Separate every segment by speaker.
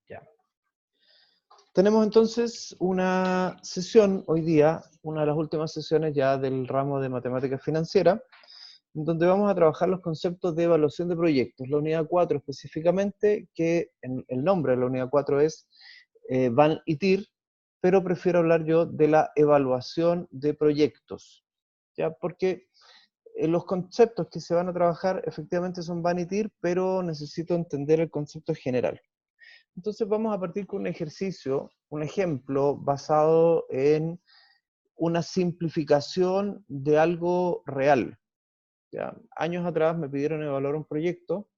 Speaker 1: Ya. Tenemos entonces una sesión hoy día, una de las últimas sesiones ya del ramo de matemática financiera, donde vamos a trabajar los conceptos de evaluación de proyectos. La unidad 4 específicamente, que el nombre de la unidad 4 es Van y TIR, pero prefiero hablar yo de la evaluación de proyectos, ¿ya? Porque los conceptos que se van a trabajar efectivamente son Van y TIR, pero necesito entender el concepto general. Entonces vamos a partir con un ejercicio, un ejemplo basado en una simplificación de algo real. ¿Ya? Años atrás me pidieron evaluar un proyecto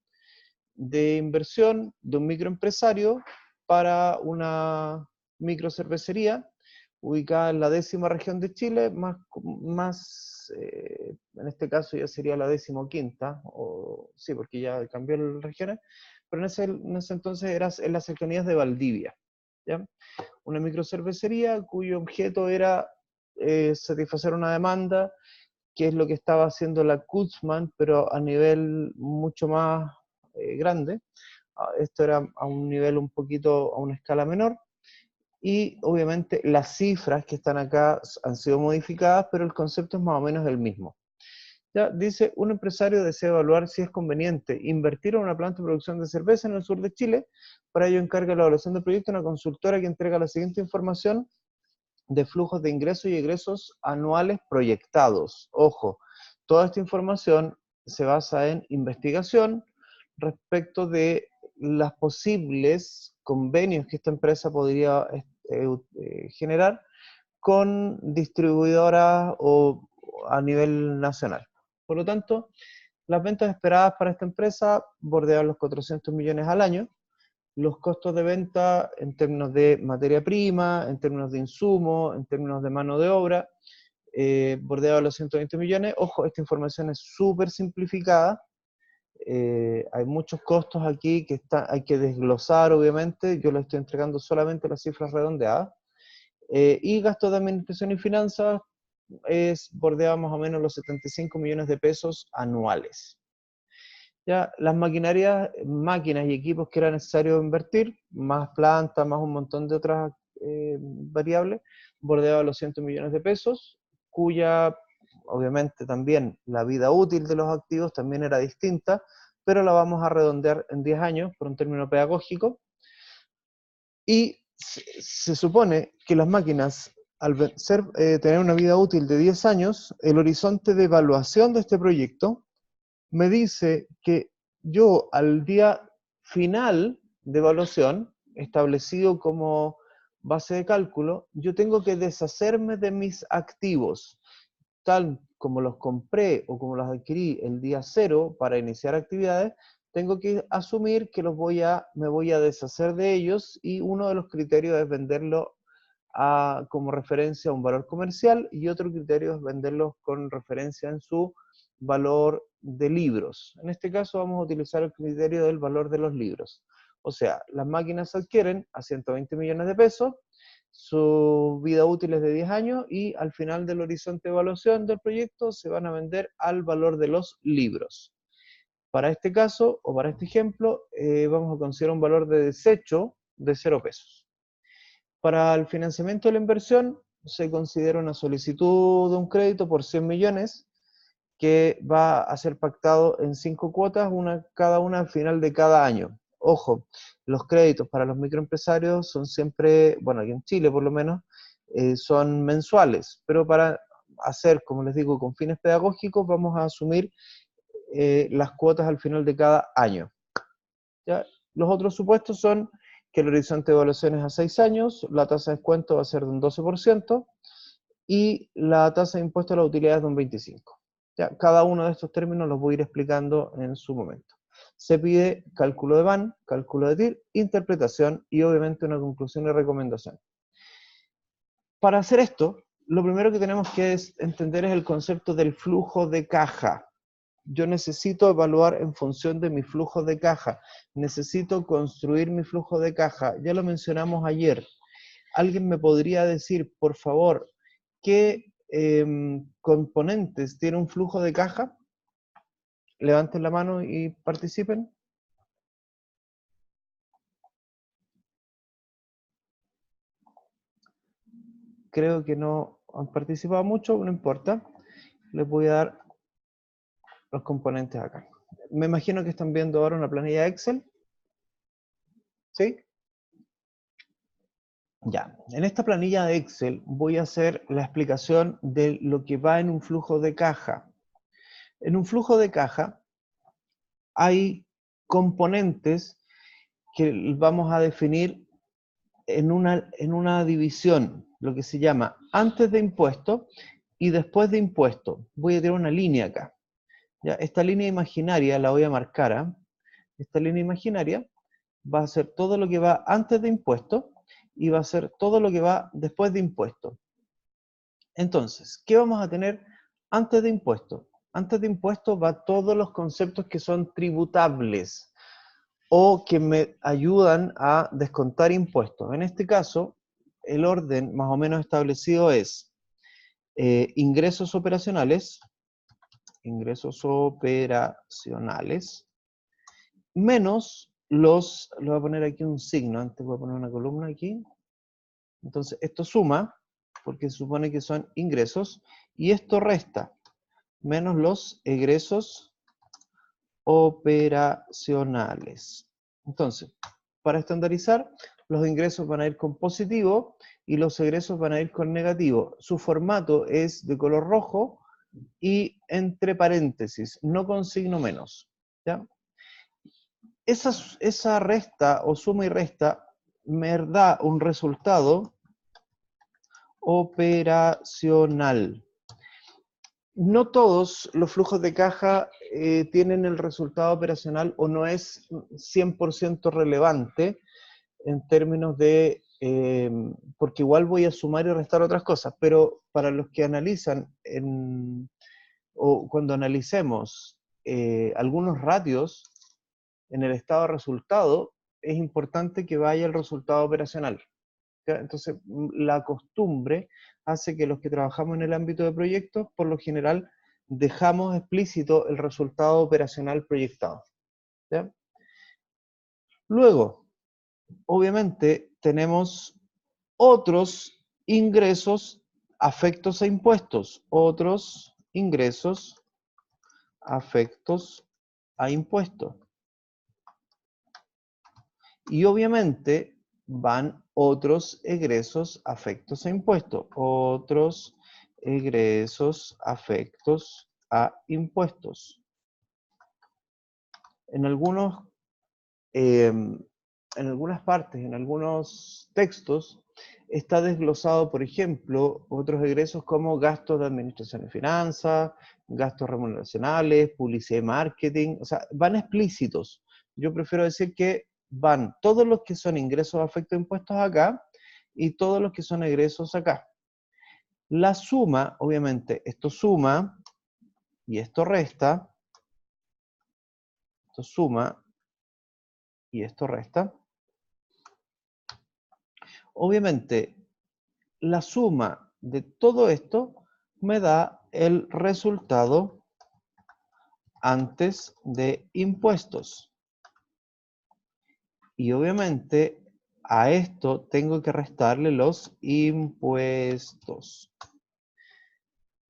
Speaker 1: de inversión de un microempresario para una microcervecería ubicada en la 10ª región de Chile, en este caso ya sería la 15ª, o sí, porque ya cambió las regiones, pero en ese entonces era en las cercanías de Valdivia, ¿ya? Una microcervecería cuyo objeto era satisfacer una demanda, que es lo que estaba haciendo la Kutzman, pero a nivel mucho más grande. Esto era a un nivel un poquito, a una escala menor, y obviamente las cifras que están acá han sido modificadas, pero el concepto es más o menos el mismo. Ya dice, un empresario desea evaluar si es conveniente invertir en una planta de producción de cerveza en el sur de Chile. Para ello encarga la evaluación del proyecto a una consultora que entrega la siguiente información de flujos de ingresos y egresos anuales proyectados. Ojo, toda esta información se basa en investigación respecto de las posibles convenios que esta empresa podría generar con distribuidoras o a nivel nacional. Por lo tanto, las ventas esperadas para esta empresa bordean los 400 millones al año. Los costos de venta en términos de materia prima, en términos de insumo, en términos de mano de obra, bordeado los 120 millones. Ojo, esta información es súper simplificada. Hay muchos costos aquí que hay que desglosar, obviamente. Yo le estoy entregando solamente las cifras redondeadas. Y gastos de administración y finanzas bordea más o menos los 75 millones de pesos anuales. Ya, las máquinas y equipos que era necesario invertir, más planta, más un montón de otras variables, bordeaba los 100 millones de pesos, cuya, obviamente también, la vida útil de los activos también era distinta, pero la vamos a redondear en 10 años por un término pedagógico. Y se supone que las máquinas, al tener una vida útil de 10 años, el horizonte de evaluación de este proyecto me dice que yo al día final de evaluación, establecido como base de cálculo, yo tengo que deshacerme de mis activos, tal como los compré o como los adquirí el día cero para iniciar actividades. Tengo que asumir que me voy a deshacer de ellos, y uno de los criterios es venderlo como referencia a un valor comercial, y otro criterio es venderlos con referencia en su valor de libros. En este caso vamos a utilizar el criterio del valor de los libros. O sea, las máquinas se adquieren a 120 millones de pesos, su vida útil es de 10 años, y al final del horizonte de evaluación del proyecto se van a vender al valor de los libros. Para este caso, o para este ejemplo, vamos a considerar un valor de desecho de 0 pesos. Para el financiamiento de la inversión, se considera una solicitud de un crédito por 100 millones que va a ser pactado en 5 cuotas, cada una al final de cada año. Ojo, los créditos para los microempresarios son siempre, bueno, aquí en Chile por lo menos, son mensuales, pero para hacer, como les digo, con fines pedagógicos, vamos a asumir las cuotas al final de cada año. ¿Ya? Los otros supuestos son que el horizonte de evaluación es a 6 años, la tasa de descuento va a ser de un 12%, y la tasa de impuesto a la utilidad es de un 25%. ¿Ya? Cada uno de estos términos los voy a ir explicando en su momento. Se pide cálculo de Van, cálculo de TIR, interpretación y obviamente una conclusión y recomendación. Para hacer esto, lo primero que tenemos que entender es el concepto del flujo de caja. Yo necesito evaluar en función de mi flujo de caja. Necesito construir mi flujo de caja. Ya lo mencionamos ayer. ¿Alguien me podría decir, por favor, qué componentes tiene un flujo de caja? Levanten la mano y participen. creo que no han participado mucho, no importa. Les voy a dar los componentes acá. Me imagino que están viendo ahora una planilla Excel. ¿Sí? Ya, en esta planilla de Excel voy a hacer la explicación de lo que va en un flujo de caja. En un flujo de caja hay componentes que vamos a definir en una división, lo que se llama antes de impuesto y después de impuesto. Voy a tener una línea acá. ¿Ya? Esta línea imaginaria la voy a marcar. ¿Ah? Esta línea imaginaria va a ser todo lo que va antes de impuesto y va a ser todo lo que va después de impuesto. Entonces, ¿qué vamos a tener antes de impuesto? Antes de impuesto va todos los conceptos que son tributables o que me ayudan a descontar impuestos. En este caso, el orden más o menos establecido es ingresos operacionales, menos los, le voy a poner aquí un signo, antes voy a poner una columna aquí. Entonces, esto suma, porque se supone que son ingresos, y esto resta, menos los egresos operacionales. Entonces, para estandarizar, los ingresos van a ir con positivo y los egresos van a ir con negativo. Su formato es de color rojo y entre paréntesis, no con signo menos. ¿Ya? Esa resta o suma y resta me da un resultado operacional. No todos los flujos de caja tienen el resultado operacional o no es 100% relevante en términos de, porque igual voy a sumar y restar otras cosas, pero para los que analizan, o cuando analicemos algunos ratios en el estado de resultado, es importante que vaya el resultado operacional. ¿Ya? Entonces, la costumbre hace que los que trabajamos en el ámbito de proyectos, por lo general, dejamos explícito el resultado operacional proyectado. ¿Ya? Luego, obviamente, tenemos otros ingresos afectos a impuestos. Otros ingresos afectos a impuestos. Y obviamente van otros egresos afectos a impuestos. Otros egresos afectos a impuestos. En algunos, en algunas partes, en algunos textos, está desglosado, por ejemplo, otros egresos como gastos de administración y finanzas, gastos remuneracionales, publicidad y marketing, o sea, van explícitos. Yo prefiero decir que van todos los que son ingresos afectos a impuestos acá y todos los que son egresos acá. La suma, obviamente, esto suma y esto resta. Esto suma y esto resta. Obviamente, la suma de todo esto me da el resultado antes de impuestos. Y obviamente a esto tengo que restarle los impuestos.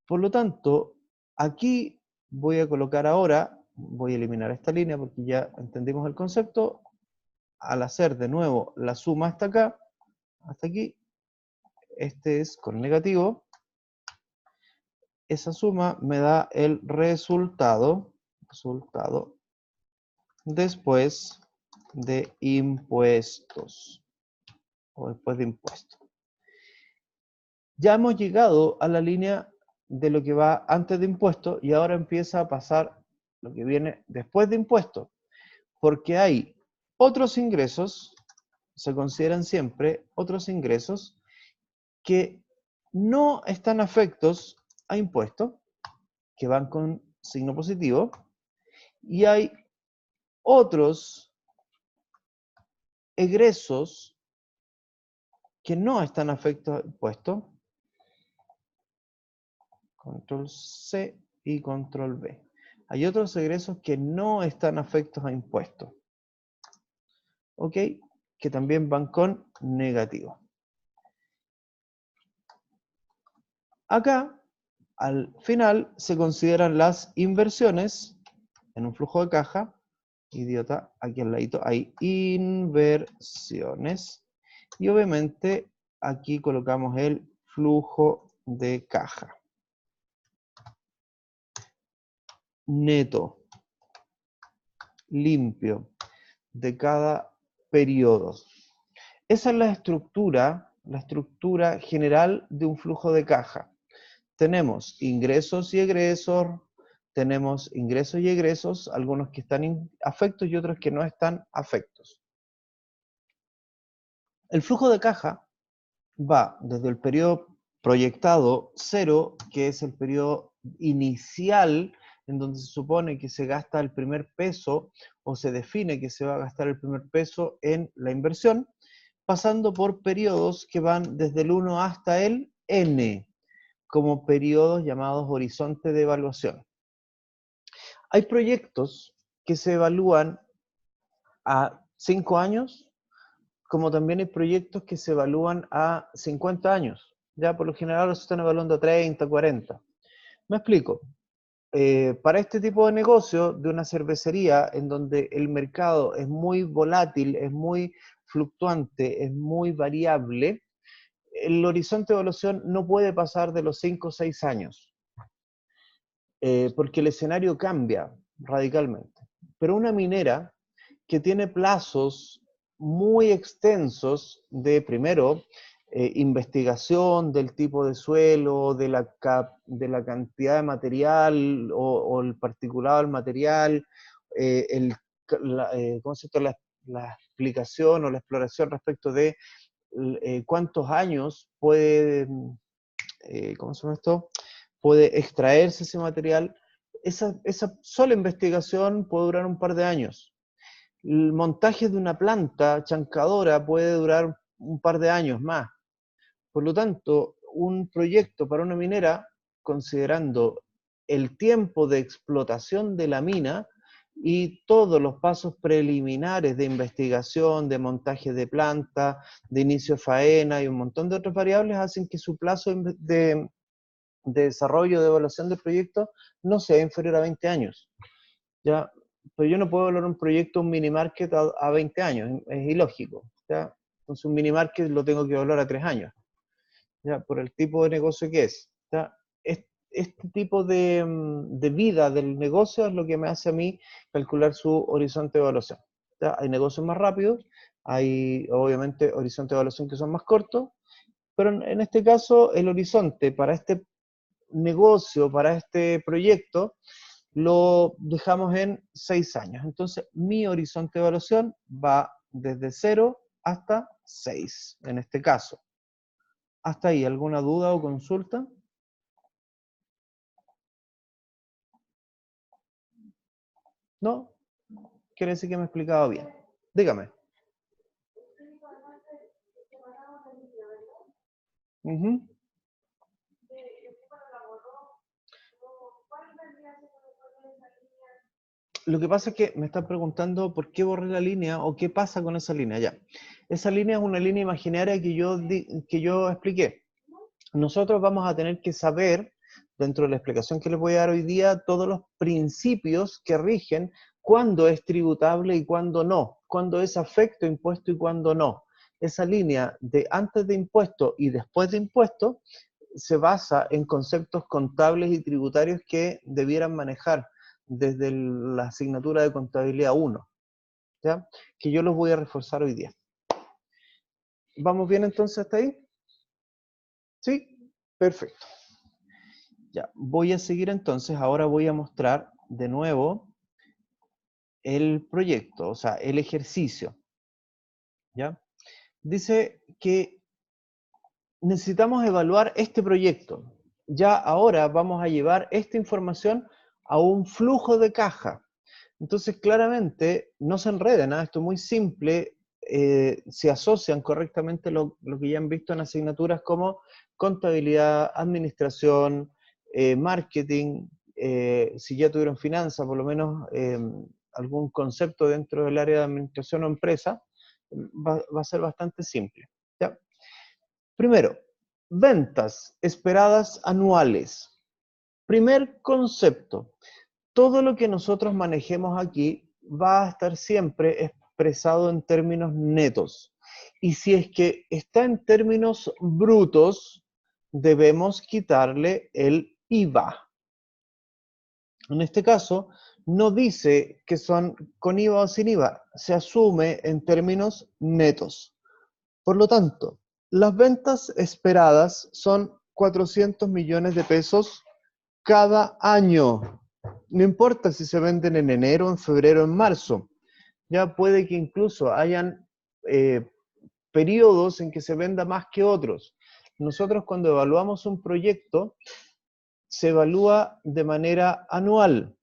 Speaker 1: Por lo tanto, aquí voy a colocar ahora, voy a eliminar esta línea porque ya entendimos el concepto. Al hacer de nuevo la suma hasta acá, hasta aquí, este es con negativo. Esa suma me da el resultado después de impuestos, o después de impuestos. Ya hemos llegado a la línea de lo que va antes de impuestos y ahora empieza a pasar lo que viene después de impuestos, porque hay otros ingresos, se consideran siempre otros ingresos que no están afectos a impuestos, que van con signo positivo, y hay otros egresos que no están afectos a impuestos, control C y control V. Hay otros egresos que no están afectos a impuestos, ¿ok? Que también van con negativo. Acá, al final, se consideran las inversiones en un flujo de caja. Idiota, aquí al ladito hay inversiones. Y obviamente aquí colocamos el flujo de caja. Neto, limpio, de cada periodo. Esa es la estructura general de un flujo de caja. Tenemos ingresos y egresos, algunos que están afectos y otros que no están afectos. El flujo de caja va desde el periodo proyectado 0, que es el periodo inicial, en donde se supone que se gasta el primer peso, o se define que se va a gastar el primer peso en la inversión, pasando por periodos que van desde el 1 hasta el N, como periodos llamados horizonte de evaluación. Hay proyectos que se evalúan a 5 años, como también hay proyectos que se evalúan a 50 años. Ya por lo general se están evaluando a 30, 40. Me explico. Para este tipo de negocio, de una cervecería, en donde el mercado es muy volátil, es muy fluctuante, es muy variable, el horizonte de evaluación no puede pasar de los 5 o 6 años, porque el escenario cambia radicalmente. Pero una minera que tiene plazos muy extensos de, primero, investigación del tipo de suelo, de la cantidad de material o el particulado del material, ¿cómo se llama? La explicación o la exploración respecto de cuántos años puede, ¿cómo se llama esto? Puede extraerse ese material. Esa sola investigación puede durar un par de años. El montaje de una planta chancadora puede durar un par de años más. Por lo tanto, un proyecto para una minera, considerando el tiempo de explotación de la mina y todos los pasos preliminares de investigación, de montaje de planta, de inicio de faena y un montón de otras variables, hacen que su plazo de desarrollo, de evaluación del proyecto, no sea inferior a 20 años. ¿Ya? Pero yo no puedo evaluar un proyecto, un mini market a 20 años, es ilógico. ¿Ya? Entonces un mini market lo tengo que evaluar a 3 años, ¿ya? Por el tipo de negocio que es. ¿Ya? Este tipo de vida del negocio es lo que me hace a mí calcular su horizonte de evaluación. ¿Ya? Hay negocios más rápidos, hay obviamente horizontes de evaluación que son más cortos, pero en este caso el horizonte para este negocio, para este proyecto, lo dejamos en 6 años. Entonces, mi horizonte de evaluación va desde 0 hasta 6, en este caso. ¿Hasta ahí alguna duda o consulta? ¿No? Quiere decir que me he explicado bien. Dígame. Ujú. Lo que pasa es que me están preguntando por qué borré la línea o qué pasa con esa línea. Ya. Esa línea es una línea imaginaria que yo expliqué. Nosotros vamos a tener que saber, dentro de la explicación que les voy a dar hoy día, todos los principios que rigen cuándo es tributable y cuándo no, cuándo es afecto impuesto y cuándo no. Esa línea de antes de impuesto y después de impuesto se basa en conceptos contables y tributarios que debieran manejar desde la asignatura de contabilidad 1, ¿ya? Que yo los voy a reforzar hoy día. ¿Vamos bien entonces hasta ahí? ¿Sí? Perfecto. Ya, voy a seguir entonces, ahora voy a mostrar de nuevo el proyecto, o sea, el ejercicio, ¿ya? Dice que necesitamos evaluar este proyecto. Ya ahora vamos a llevar esta información a un flujo de caja. Entonces, claramente, no se enreden, ¿eh? Esto es muy simple, se asocian correctamente lo que ya han visto en asignaturas como contabilidad, administración, marketing, si ya tuvieron finanzas, por lo menos algún concepto dentro del área de administración o empresa, va a ser bastante simple. ¿Ya? Primero, Ventas esperadas anuales. Primer concepto. Todo lo que nosotros manejemos aquí va a estar siempre expresado en términos netos. Y si es que está en términos brutos, debemos quitarle el IVA. En este caso, no dice que son con IVA o sin IVA, se asume en términos netos. Por lo tanto, las ventas esperadas son 400 millones de pesos cada año. No importa si se venden en enero, en febrero, en marzo. Ya puede que incluso hayan periodos en que se venda más que otros. Nosotros cuando evaluamos un proyecto, se evalúa de manera anual.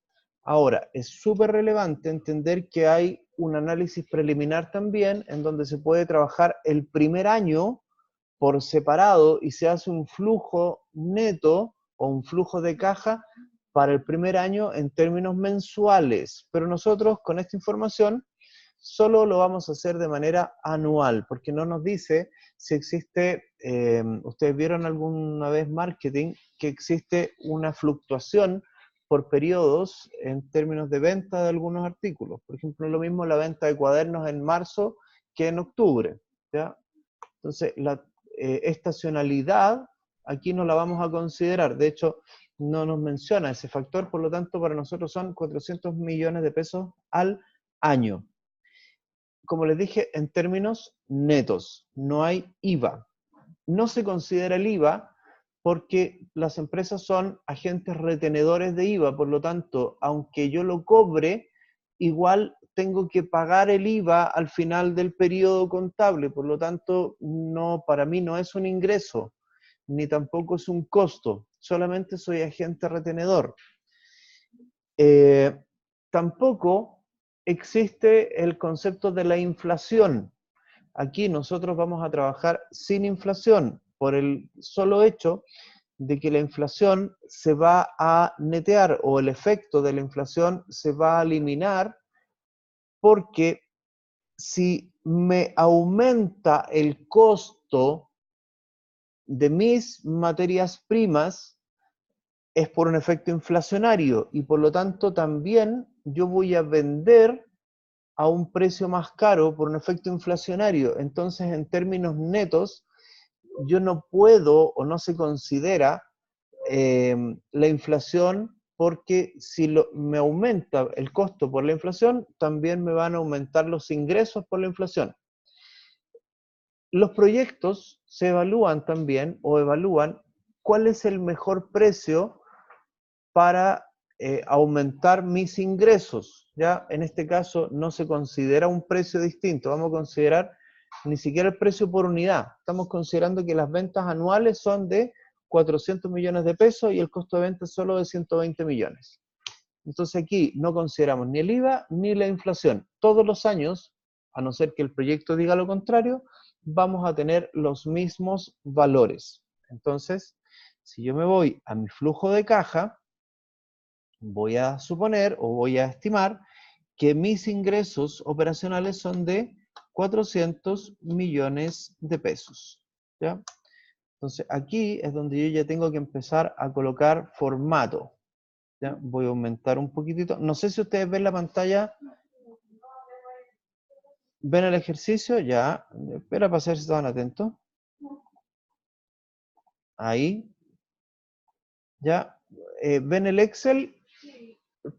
Speaker 1: Ahora, es súper relevante entender que hay un análisis preliminar también en donde se puede trabajar el primer año por separado y se hace un flujo neto o un flujo de caja para el primer año en términos mensuales. Pero nosotros con esta información solo lo vamos a hacer de manera anual, porque no nos dice si existe, ustedes vieron alguna vez marketing, que existe una fluctuación por periodos en términos de venta de algunos artículos. Por ejemplo, lo mismo la venta de cuadernos en marzo que en octubre, ¿ya? Entonces, la estacionalidad aquí no la vamos a considerar. De hecho, no nos menciona ese factor, por lo tanto, para nosotros son 400 millones de pesos al año. Como les dije, en términos netos, no hay IVA. No se considera el IVA porque las empresas son agentes retenedores de IVA, por lo tanto, aunque yo lo cobre, igual tengo que pagar el IVA al final del periodo contable, por lo tanto, no, para mí no es un ingreso, ni tampoco es un costo, solamente soy agente retenedor. Tampoco existe el concepto de la inflación. Aquí nosotros vamos a trabajar sin inflación por el solo hecho de que la inflación se va a netear o el efecto de la inflación se va a eliminar porque si me aumenta el costo de mis materias primas es por un efecto inflacionario y por lo tanto también yo voy a vender a un precio más caro por un efecto inflacionario. Entonces, en términos netos, yo no puedo o no se considera la inflación porque si me aumenta el costo por la inflación, también me van a aumentar los ingresos por la inflación. Los proyectos se evalúan también o evalúan cuál es el mejor precio para aumentar mis ingresos. ¿Ya? En este caso no se considera un precio distinto, vamos a considerar ni siquiera el precio por unidad. Estamos considerando que las ventas anuales son de 400 millones de pesos y el costo de venta es solo de 120 millones. Entonces aquí no consideramos ni el IVA ni la inflación. Todos los años, a no ser que el proyecto diga lo contrario, vamos a tener los mismos valores. Entonces, si yo me voy a mi flujo de caja, voy a suponer o voy a estimar que mis ingresos operacionales son de 400 millones de pesos. ¿Ya? Entonces aquí es donde yo ya tengo que empezar a colocar formato. ¿Ya? Voy a aumentar un poquitito. No sé si ustedes ven la pantalla. ¿Ven el ejercicio? Ya. Espera para saber si estaban atentos. Ahí. ¿Ya? ¿Ven el Excel?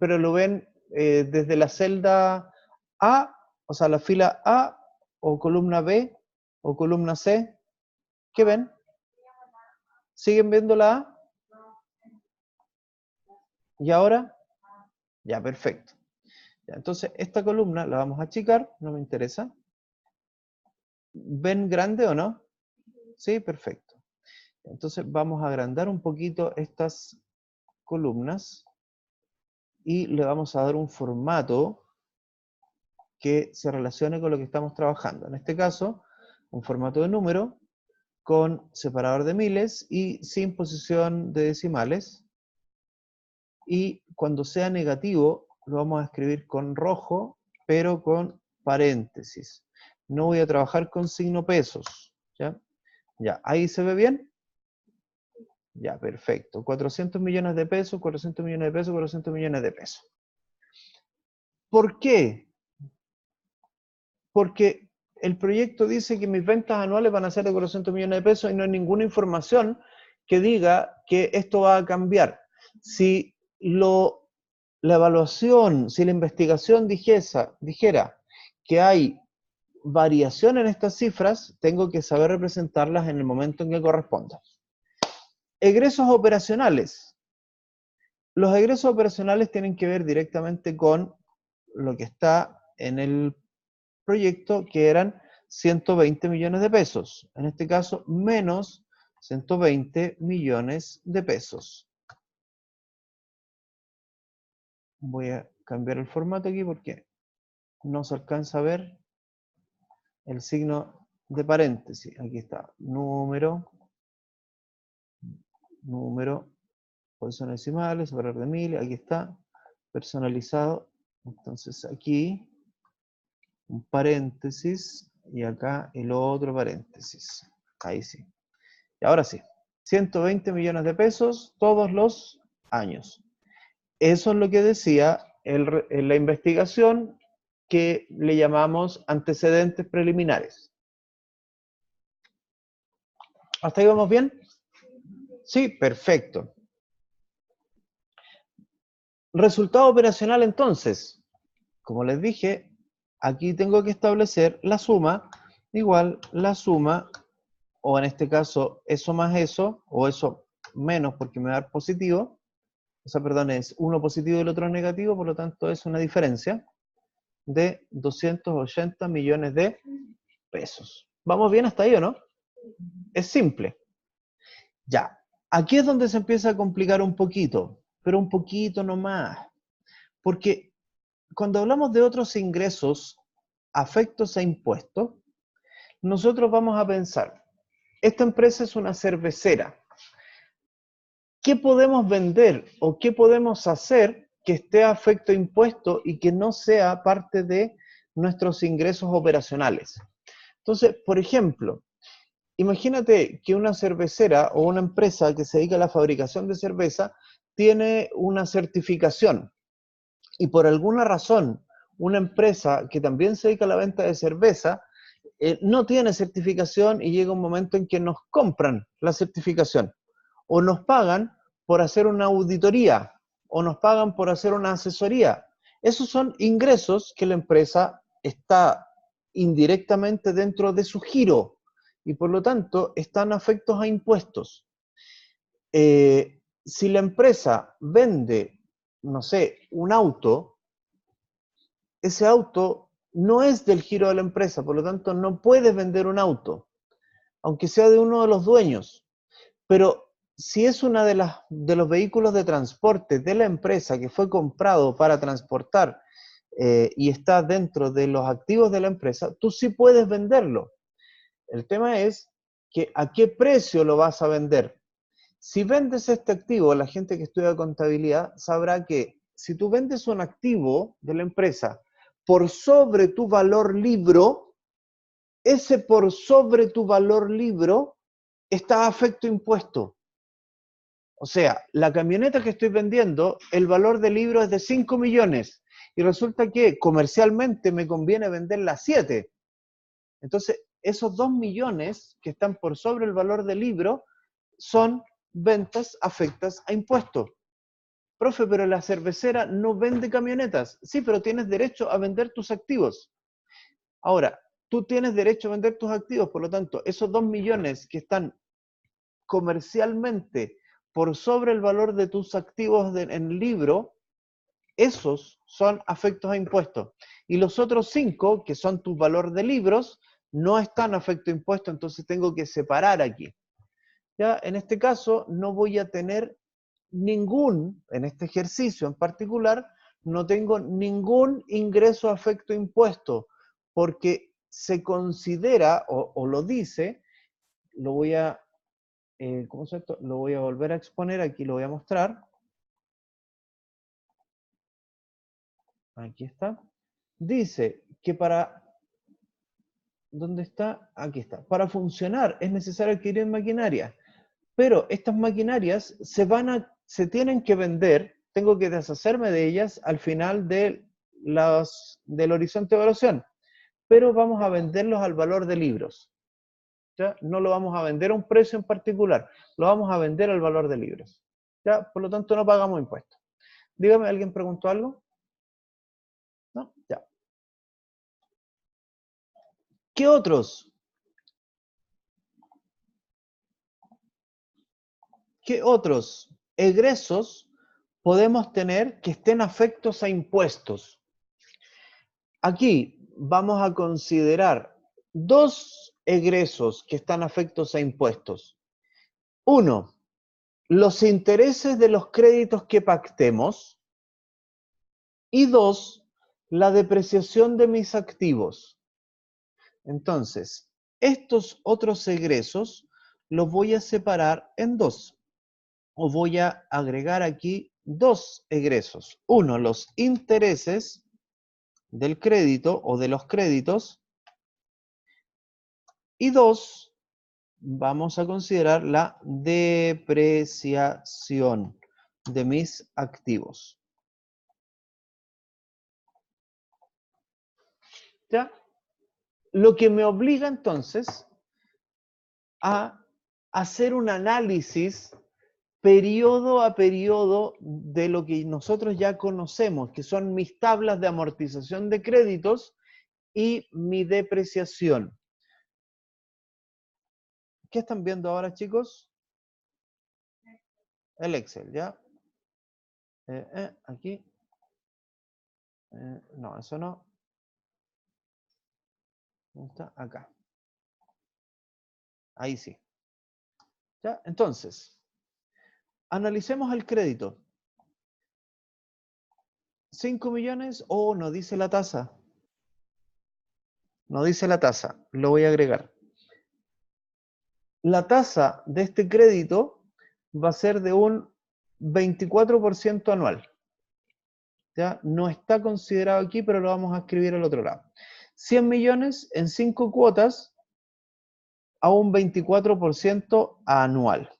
Speaker 1: Pero lo ven desde la celda A, o sea, la fila A, o columna B, o columna C. ¿Qué ven? ¿Siguen viendo la A? ¿Y ahora? Ya, perfecto. Ya, entonces, esta columna la vamos a achicar, no me interesa. ¿Ven grande o no? Sí, perfecto. Entonces, vamos a agrandar un poquito estas columnas y le vamos a dar un formato que se relacione con lo que estamos trabajando. En este caso, un formato de número con separador de miles y sin posición de decimales. Y cuando sea negativo, lo vamos a escribir con rojo, pero con paréntesis. No voy a trabajar con signo pesos. ¿Ya? Ya, ahí se ve bien. Ya, perfecto. 400 millones de pesos, 400 millones de pesos, 400 millones de pesos. ¿Por qué? Porque el proyecto dice que mis ventas anuales van a ser de 400 millones de pesos y no hay ninguna información que diga que esto va a cambiar. Si la evaluación, si la investigación dijera que hay variación en estas cifras, tengo que saber representarlas en el momento en que corresponda. Egresos operacionales. Los egresos operacionales tienen que ver directamente con lo que está en el proyecto, que eran 120 millones de pesos. En este caso, menos 120 millones de pesos. Voy a cambiar el formato aquí porque no se alcanza a ver el signo de paréntesis. Aquí está, número, posiciones decimales, separar de mil, aquí está, personalizado. Entonces aquí, un paréntesis, y acá el otro paréntesis. Ahí sí. Y ahora sí, 120 millones de pesos todos los años. Eso es lo que decía en la investigación que le llamamos antecedentes preliminares. ¿Hasta ahí vamos bien? Sí, perfecto. Resultado operacional entonces. Como les dije, aquí tengo que establecer la suma igual la suma, o en este caso eso más eso, o eso menos porque me va a dar positivo. O sea, perdón, es uno positivo y el otro negativo, por lo tanto es una diferencia de 280 millones de pesos. ¿Vamos bien hasta ahí o no? Es simple. Ya, aquí es donde se empieza a complicar un poquito, pero un poquito nomás. Porque cuando hablamos de otros ingresos afectos a impuestos, nosotros vamos a pensar, esta empresa es una cervecera. ¿Qué podemos vender o qué podemos hacer que esté afecto a impuestos y que no sea parte de nuestros ingresos operacionales? Entonces, por ejemplo, imagínate que una cervecera o una empresa que se dedica a la fabricación de cerveza tiene una certificación y por alguna razón una empresa que también se dedica a la venta de cerveza no tiene certificación y llega un momento en que nos compran la certificación o nos pagan por hacer una auditoría o nos pagan por hacer una asesoría. Esos son ingresos que la empresa está indirectamente dentro de su giro y por lo tanto están afectos a impuestos. Si la empresa vende, no sé, un auto, ese auto no es del giro de la empresa, por lo tanto no puedes vender un auto, aunque sea de uno de los dueños. Pero si es uno de los vehículos de transporte de la empresa que fue comprado para transportar y está dentro de los activos de la empresa, tú sí puedes venderlo. El tema es que a qué precio lo vas a vender. Si vendes este activo, la gente que estudia contabilidad sabrá que si tú vendes un activo de la empresa por sobre tu valor libro, ese por sobre tu valor libro está afecto a impuesto. O sea, la camioneta que estoy vendiendo, el valor del libro es de 5 millones y resulta que comercialmente me conviene venderla a 7. Entonces, esos 2 millones que están por sobre el valor del libro son ventas afectas a impuestos. Profe, pero la cervecera no vende camionetas. Sí, pero tienes derecho a vender tus activos. Ahora, tú tienes derecho a vender tus activos, por lo tanto, esos 2 millones que están comercialmente por sobre el valor de tus activos en libro, esos son afectos a impuestos. Y los otros 5, que son tu valor de libros, no están afecto a impuestos, entonces tengo que separar aquí. Ya, en este caso, no voy a tener en este ejercicio en particular, no tengo ningún ingreso afecto a impuestos, porque se considera, o lo dice, lo voy a ¿cómo se llama? Lo voy a volver a exponer, aquí lo voy a mostrar. Aquí está. Dice que ¿dónde está? Aquí está. Para funcionar es necesario adquirir maquinaria. Pero estas maquinarias se tienen que vender, tengo que deshacerme de ellas al final del horizonte de evaluación, pero vamos a venderlos al valor de libros. ¿Ya? No lo vamos a vender a un precio en particular, lo vamos a vender al valor de libros. ¿Ya? Por lo tanto, no pagamos impuestos. Dígame, ¿alguien preguntó algo? ¿No? Ya. ¿Qué otros? ¿Qué otros egresos podemos tener que estén afectos a impuestos? Aquí vamos a considerar dos egresos que están afectos a impuestos. Uno, los intereses de los créditos que pactemos. Y dos, la depreciación de mis activos. Entonces, estos otros egresos los voy a separar en dos. O voy a agregar aquí dos egresos. Uno, los intereses del crédito o de los créditos. Y dos, vamos a considerar la depreciación de mis activos. ¿Ya? Lo que me obliga entonces a hacer un análisis periodo a periodo de lo que nosotros ya conocemos, que son mis tablas de amortización de créditos y mi depreciación. ¿Qué están viendo ahora, chicos? El Excel, ¿ya? Aquí. No, eso no. ¿Dónde está? Acá. Ahí sí. ¿Ya? Entonces, analicemos el crédito. 5 millones, no dice la tasa. No dice la tasa, lo voy a agregar. La tasa de este crédito va a ser de un 24% anual. ¿Ya? No está considerado aquí, pero lo vamos a escribir al otro lado. 100 millones en 5 cuotas a un 24% anual.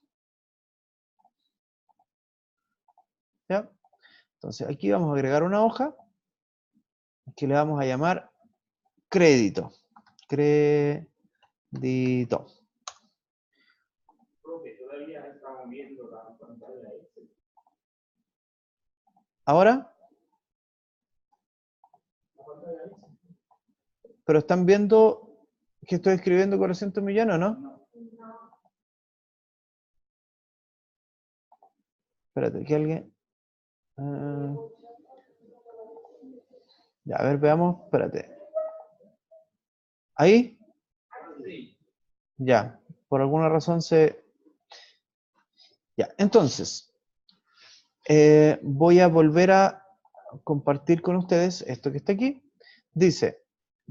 Speaker 1: ¿Ya? Entonces, aquí vamos a agregar una hoja que le vamos a llamar crédito. Crédito. ¿Ahora? ¿Pero están viendo que estoy escribiendo 400 millones o no? Espérate, que alguien... ya, a ver, veamos. Espérate. ¿Ahí? Ya, por alguna razón se... Ya, entonces, voy a volver a compartir con ustedes esto que está aquí. Dice,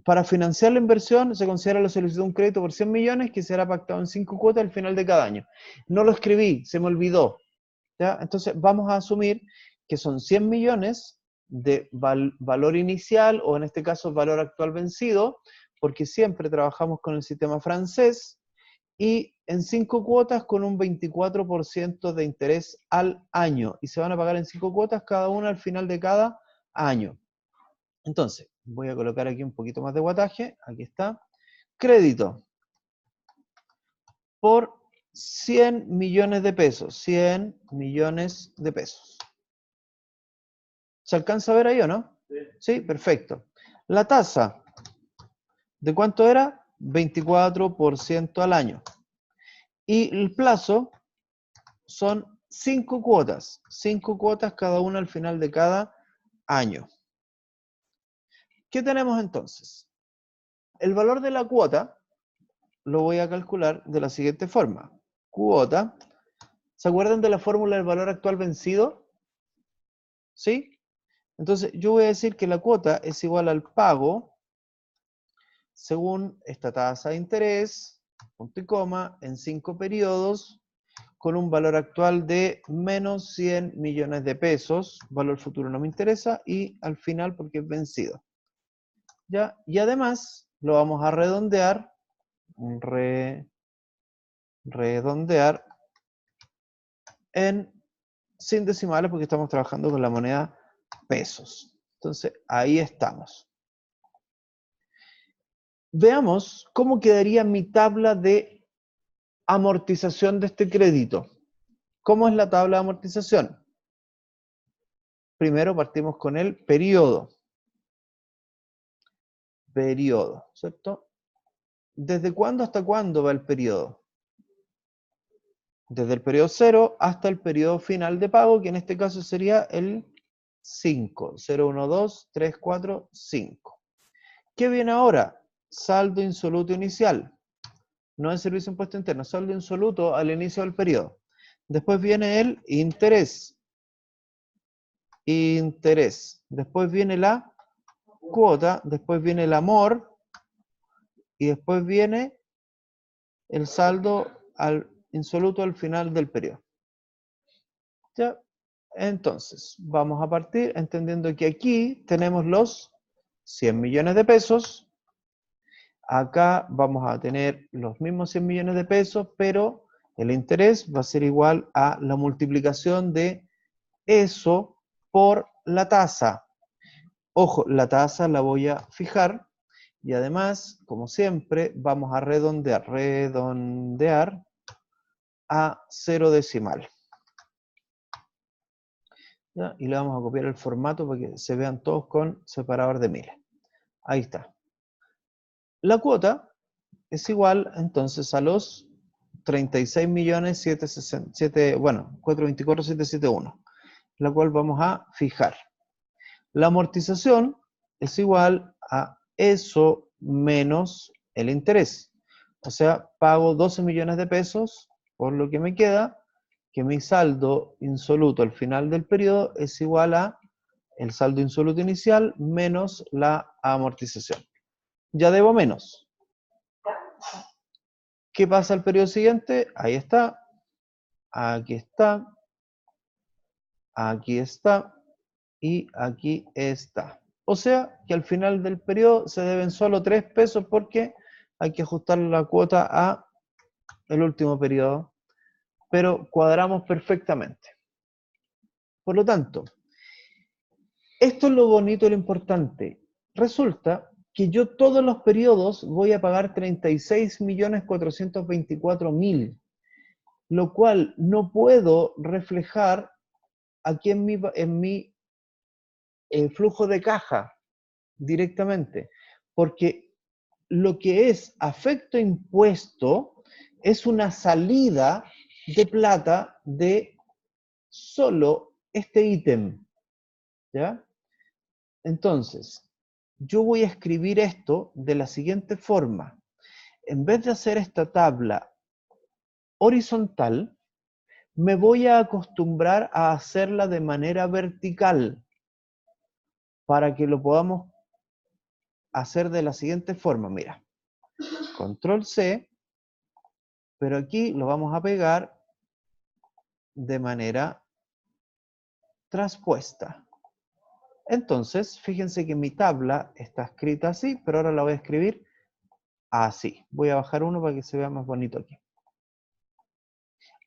Speaker 1: para financiar la inversión se considera la solicitud de un crédito por 100 millones que será pactado en 5 cuotas al final de cada año. No lo escribí, se me olvidó. ¿Ya? Entonces vamos a asumir que son 100 millones de valor inicial o en este caso valor actual vencido, porque siempre trabajamos con el sistema francés, y en 5 cuotas con un 24% de interés al año. Y se van a pagar en 5 cuotas cada una al final de cada año. Entonces, voy a colocar aquí un poquito más de guataje. Aquí está. Crédito por 100 millones de pesos. 100 millones de pesos. ¿Se alcanza a ver ahí o no? Sí. Sí, perfecto. La tasa, ¿de cuánto era? 24% al año. Y el plazo son 5 cuotas. 5 cuotas cada una al final de cada año. ¿Qué tenemos entonces? El valor de la cuota lo voy a calcular de la siguiente forma. Cuota. ¿Se acuerdan de la fórmula del valor actual vencido? ¿Sí? Entonces, yo voy a decir que la cuota es igual al pago según esta tasa de interés, punto y coma, en 5 periodos, con un valor actual de menos 100 millones de pesos. Valor futuro no me interesa. Y al final, porque es vencido. ¿Ya? Y además, lo vamos a redondear. Redondear sin decimales porque estamos trabajando con la moneda pesos. Entonces, ahí estamos. Veamos cómo quedaría mi tabla de amortización de este crédito. ¿Cómo es la tabla de amortización? Primero partimos con el periodo. Periodo, ¿cierto? ¿Desde cuándo hasta cuándo va el periodo? Desde el periodo 0 hasta el periodo final de pago, que en este caso sería el 5. 0, 1, 2, 3, 4, 5. ¿Qué viene ahora? Saldo insoluto inicial. No es servicio de impuesto interno, saldo insoluto al inicio del periodo. Después viene el interés. Interés. Después viene la cuota, después viene el amor y después viene el saldo insoluto al final del periodo. ¿Ya? Entonces, vamos a partir entendiendo que aquí tenemos los 100 millones de pesos. Acá vamos a tener los mismos 100 millones de pesos, pero el interés va a ser igual a la multiplicación de eso por la tasa. Ojo, la tasa la voy a fijar y además, como siempre, vamos a redondear a 0 decimal. ¿Ya? Y le vamos a copiar el formato para que se vean todos con separador de miles. Ahí está. La cuota es igual entonces a los 36.424.771, la cual vamos a fijar. La amortización es igual a eso menos el interés. O sea, pago 12 millones de pesos, por lo que me queda que mi saldo insoluto al final del periodo es igual a el saldo insoluto inicial menos la amortización. Ya debo menos. ¿Qué pasa al periodo siguiente? Ahí está. Aquí está. Aquí está. Y aquí está. O sea que al final del periodo se deben solo 3 pesos porque hay que ajustar la cuota a el último periodo. Pero cuadramos perfectamente. Por lo tanto, esto es lo bonito y lo importante. Resulta que yo todos los periodos voy a pagar 36.424.000, lo cual no puedo reflejar aquí en mi flujo de caja directamente, porque lo que es afecto impuesto es una salida de plata de solo este ítem, ¿ya? Entonces, yo voy a escribir esto de la siguiente forma. En vez de hacer esta tabla horizontal, me voy a acostumbrar a hacerla de manera vertical para que lo podamos hacer de la siguiente forma. Mira, control C, pero aquí lo vamos a pegar de manera traspuesta. Entonces, fíjense que mi tabla está escrita así, pero ahora la voy a escribir así. Voy a bajar uno para que se vea más bonito aquí.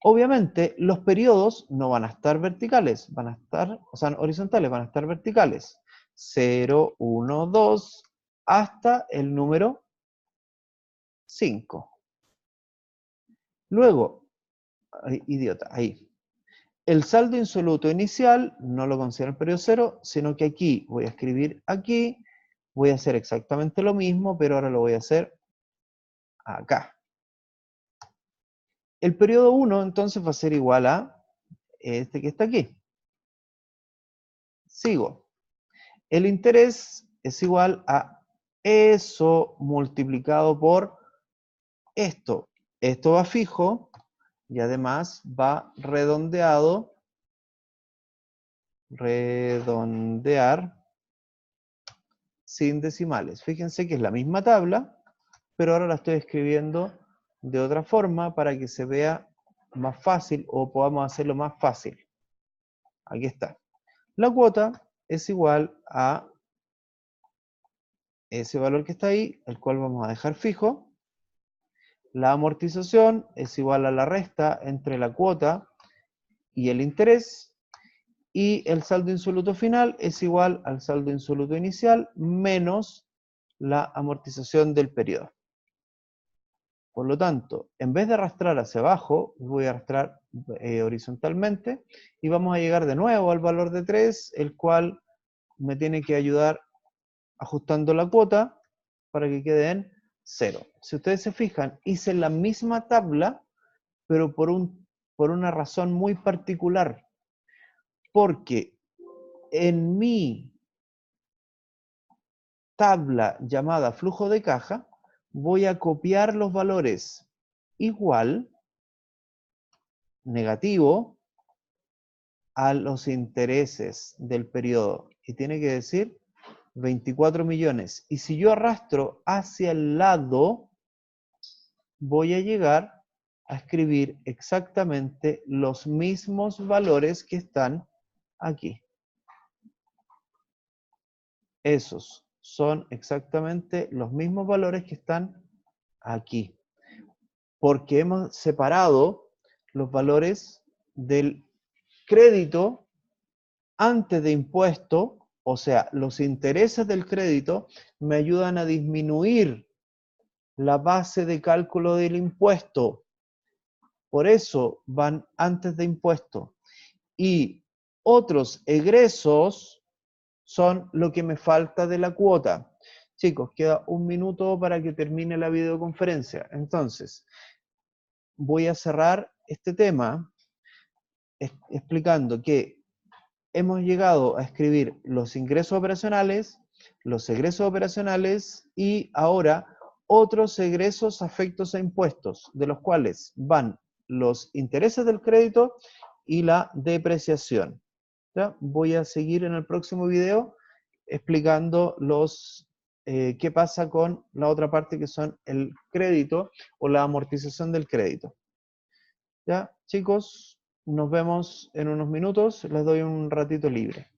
Speaker 1: Obviamente, los periodos no van a estar verticales, van a estar, o sea, horizontales, van a estar verticales. 0, 1, 2, hasta el número 5. Luego, idiota, ahí. El saldo insoluto inicial no lo considero el periodo 0, sino que aquí voy a escribir aquí, voy a hacer exactamente lo mismo, pero ahora lo voy a hacer acá. El periodo 1 entonces va a ser igual a este que está aquí. Sigo. El interés es igual a eso multiplicado por esto. Esto va fijo y además va redondeado, redondear sin decimales. Fíjense que es la misma tabla, pero ahora la estoy escribiendo de otra forma para que se vea más fácil o podamos hacerlo más fácil. Aquí está. La cuota es igual a ese valor que está ahí, el cual vamos a dejar fijo. La amortización es igual a la resta entre la cuota y el interés, y el saldo insoluto final es igual al saldo insoluto inicial menos la amortización del periodo. Por lo tanto, en vez de arrastrar hacia abajo, voy a arrastrar horizontalmente y vamos a llegar de nuevo al valor de 3, el cual me tiene que ayudar ajustando la cuota para que quede en 0. Si ustedes se fijan, hice la misma tabla, pero por una razón muy particular. Porque en mi tabla llamada flujo de caja, voy a copiar los valores igual, negativo, a los intereses del periodo. Y tiene que decir 24 millones. Y si yo arrastro hacia el lado, voy a llegar a escribir exactamente los mismos valores que están aquí. Esos son exactamente los mismos valores que están aquí. Porque hemos separado los valores del crédito antes de impuesto, o sea, los intereses del crédito me ayudan a disminuir la base de cálculo del impuesto. Por eso van antes de impuesto. Y otros egresos son lo que me falta de la cuota. Chicos, queda un minuto para que termine la videoconferencia. Entonces, voy a cerrar este tema explicando que hemos llegado a escribir los ingresos operacionales, los egresos operacionales y ahora otros egresos afectos a impuestos, de los cuales van los intereses del crédito y la depreciación. ¿Ya? Voy a seguir en el próximo video explicando qué pasa con la otra parte que son el crédito o la amortización del crédito. ¿Ya? Chicos, nos vemos en unos minutos, les doy un ratito libre.